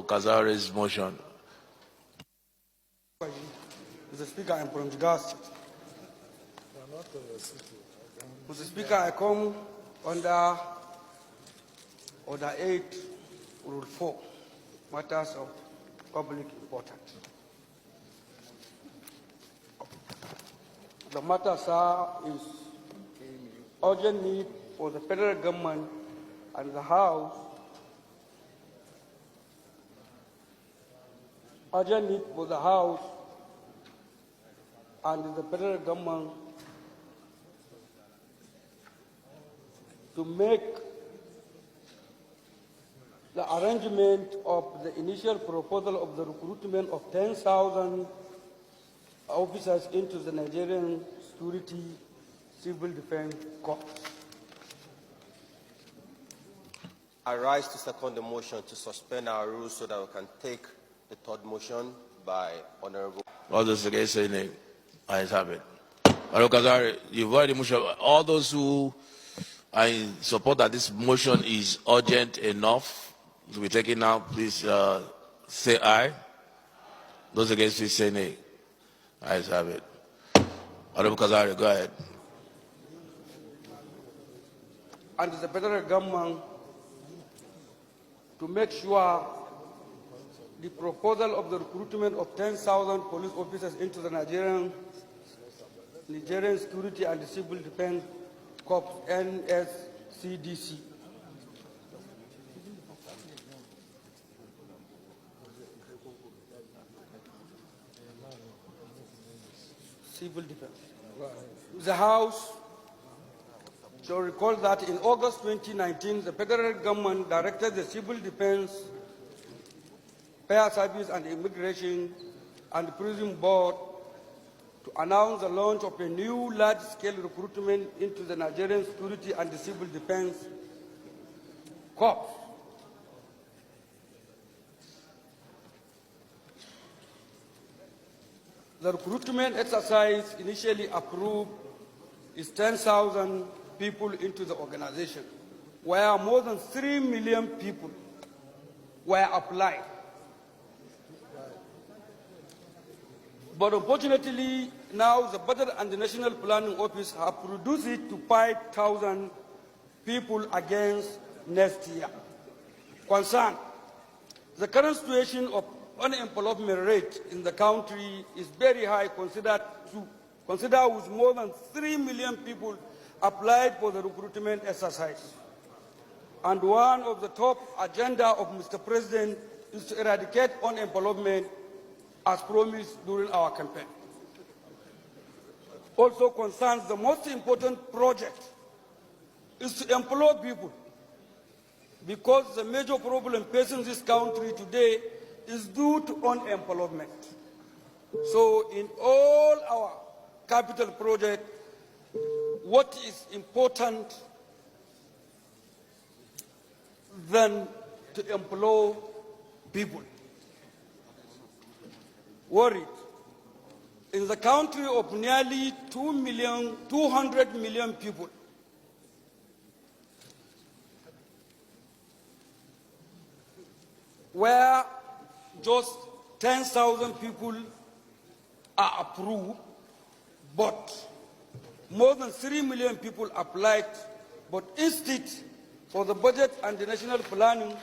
Honorable Kazare's motion. Mr. Speaker, I'm from Jigas. Mr. Speaker, I come under Order 8, Rule 4, matters of public importance. The matter, sir, is urgent need for the federal government and the House, urgent need for the House and the federal government to make the arrangement of the initial proposal of the recruitment of 10,000 officers into the Nigerian Security Civil Defense Corps. I rise to second the motion to suspend our rules so that we can take the third motion by Honourable. All those against say nay. Ayes have it. Honourable Kazari, you've already motion. All those who are in support that this motion is urgent enough to be taken now, please say aye. Those against please say nay. Ayes have it. Honourable Kazari, go ahead. And the federal government to make sure the proposal of the recruitment of 10,000 police officers into the Nigerian Security and Civil Defense Corps, NSCDC. Civil Defense. The House shall recall that in August 2019, the federal government directed the Civil Defense, Fire Service and Immigration and Prison Board to announce the launch of a new large-scale recruitment into the Nigerian Security and the Civil Defense Corps. The recruitment exercise initially approved is 10,000 people into the organization, where more than 3 million people were applied. But unfortunately, now the Budget and the National Planning Office have reduced it to 5,000 people against next year. Concern: the current situation of unemployment rate in the country is very high, consider with more than 3 million people applied for the recruitment exercise. And one of the top agenda of Mr. President is to eradicate unemployment as promised during our campaign. Also concerns the most important project is to employ people, because the major problem facing this country today is due to unemployment. So in all our capital projects, what is important than to employ people? Worried. In the country of nearly 200 million people, where just 10,000 people are approved, but more than 3 million people applied, but instead for the Budget and the National Planning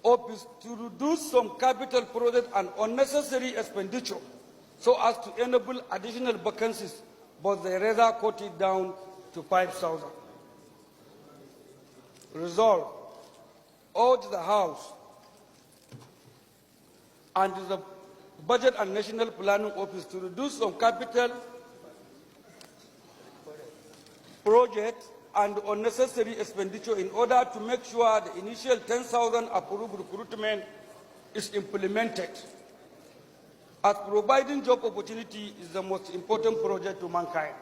Office to reduce some capital project and unnecessary expenditure so as to enable additional vacancies, but they rather cut it down to 5,000. Resolve: urge the House and the Budget and National Planning Office to reduce some capital projects and unnecessary expenditure in order to make sure the initial 10,000 approved recruitment is implemented, as providing job opportunity is the most important project to mankind.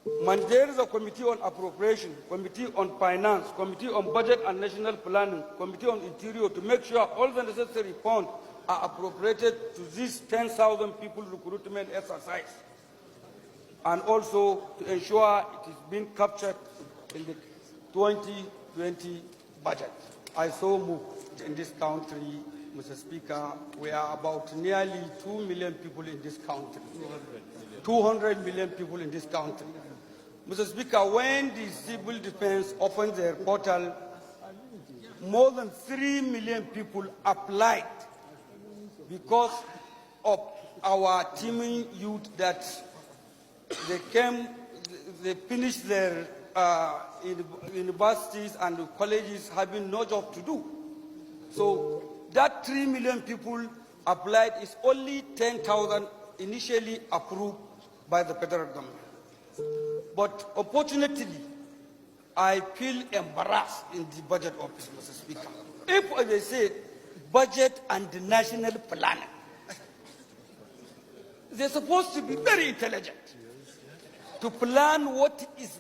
There is a Committee on Appropriation, Committee on Finance, Committee on Budget and National Planning, Committee on Interior to make sure all the necessary funds are appropriated to this 10,000 people recruitment exercise, and also to ensure it is being captured in the 2020 budget. I so move in this country, Mr. Speaker. We are about nearly 2 million people in this country. 200 million people in this country. Mr. Speaker, when the civil defense opened their portal, more than 3 million people applied because of our teaming youth that they finished their universities and colleges having no job to do. So that 3 million people applied is only 10,000 initially approved by the federal government. But unfortunately, I feel embarrassed in the budget office, Mr. Speaker. If they say budget and the national planning, they're supposed to be very intelligent to plan what is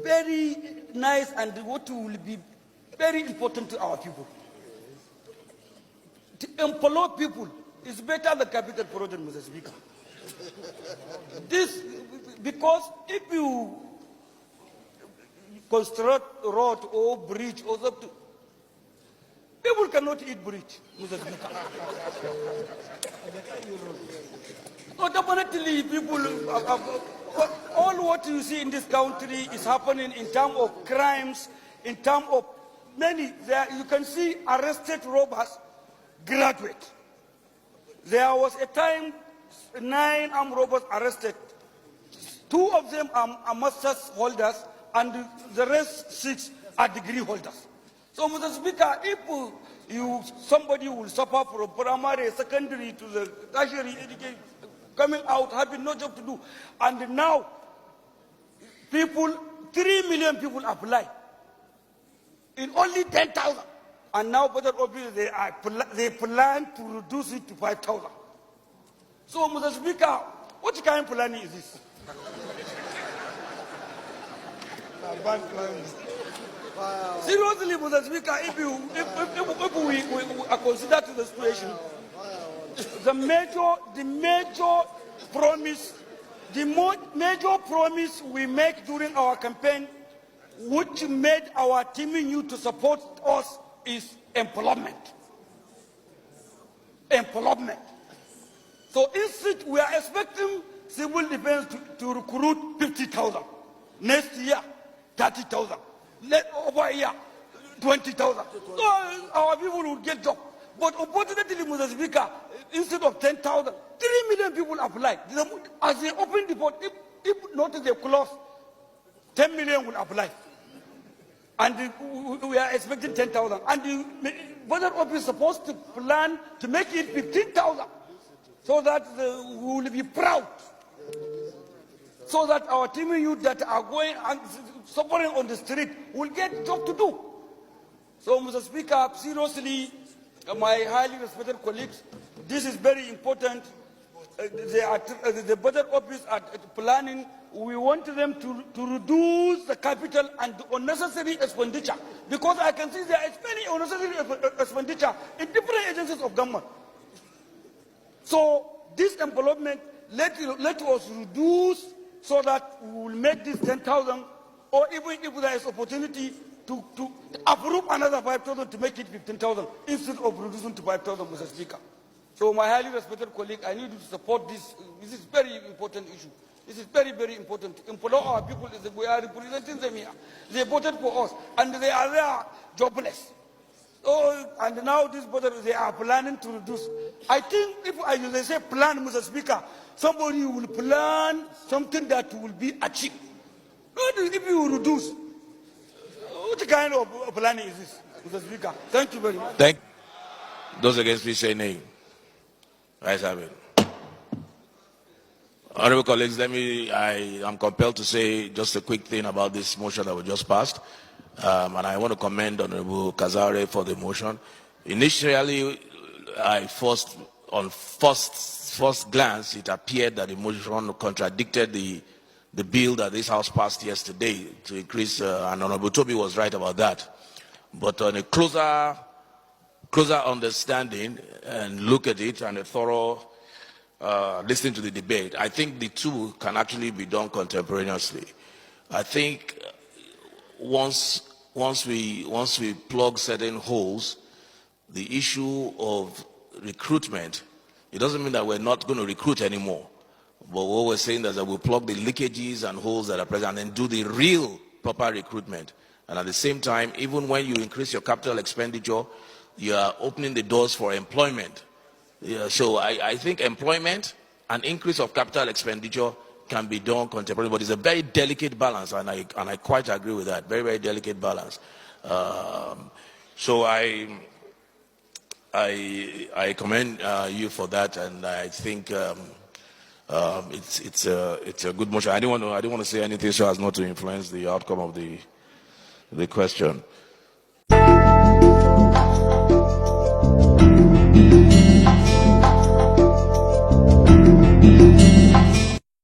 very nice and what will be very important to our people. To employ people is better than capital project, Mr. Speaker. This, because if you construct road or bridge or something, people cannot eat bridge, Mr. Speaker. So definitely people, all what you see in this country is happening in terms of crimes, in terms of many, you can see arrested robbers graduate. There was a time 9 armed robbers arrested. 2 of them are master's holders and the rest 6 are degree holders. So, Mr. Speaker, if somebody will suffer from primary, secondary to the tertiary education, coming out, having no job to do, and now 3 million people apply in only 10,000. And now, budget office, they plan to reduce it to 5,000. So, Mr. Speaker, what kind of planning is this? Seriously, Mr. Speaker, if we are considered to the situation, the major promise we make during our campaign, which made our teaming you to support us, is employment. Employment. So instead, we are expecting civil defense to recruit 50,000. Next year, 30,000. Over a year, 20,000. So our people will get jobs. But unfortunately, Mr. Speaker, instead of 10,000, 3 million people applied. As they open the port, if not they close, 10 million will apply. And we are expecting 10,000. And the budget office is supposed to plan to make it 15,000. So that we will be proud. So that our team youth that are going and suffering on the street will get job to do. So, Mr. Speaker, seriously, my highly respected colleagues, this is very important. The budget office are planning. We want them to reduce the capital and the unnecessary expenditure, because I can see there is many unnecessary expenditure in different agencies of government. So this employment, let us reduce so that we will make this 10,000, or even if there is opportunity to approve another 5,000 to make it 15,000 instead of reducing to 5,000, Mr. Speaker. So my highly respected colleague, I need you to support this. This is very important issue. This is very, very important. Employ our people, we are representing them here. They voted for us, and they are there jobless. Oh, and now this budget, they are planning to reduce. I think if they say plan, Mr. Speaker, somebody will plan something that will be achieved. Not if you reduce. What kind of planning is this, Mr. Speaker? Thank you very much. Thank you. Those against, please say nay. Ayes have it. Honourable colleagues, I am compelled to say just a quick thing about this motion that we just passed. And I want to commend Honourable Kazare for the motion. Initially, on first glance, it appeared that the motion contradicted the bill that this House passed yesterday to increase, and Honourable Toby was right about that. But on a closer understanding and look at it and a thorough listening to the debate, I think the two can actually be done contemporaneously. I think once we plug certain holes, the issue of recruitment, it doesn't mean that we're not going to recruit anymore. But what we're saying is that we'll plug the leakages and holes that are present and do the real proper recruitment. And at the same time, even when you increase your capital expenditure, you are opening the doors for employment. Yeah, so I think employment and increase of capital expenditure can be done contemporarily, but it's a very delicate balance, and I quite agree with that. Very, very delicate balance. So I commend you for that, and I think it's a good motion. I didn't want to say anything so as not to influence the outcome of the question.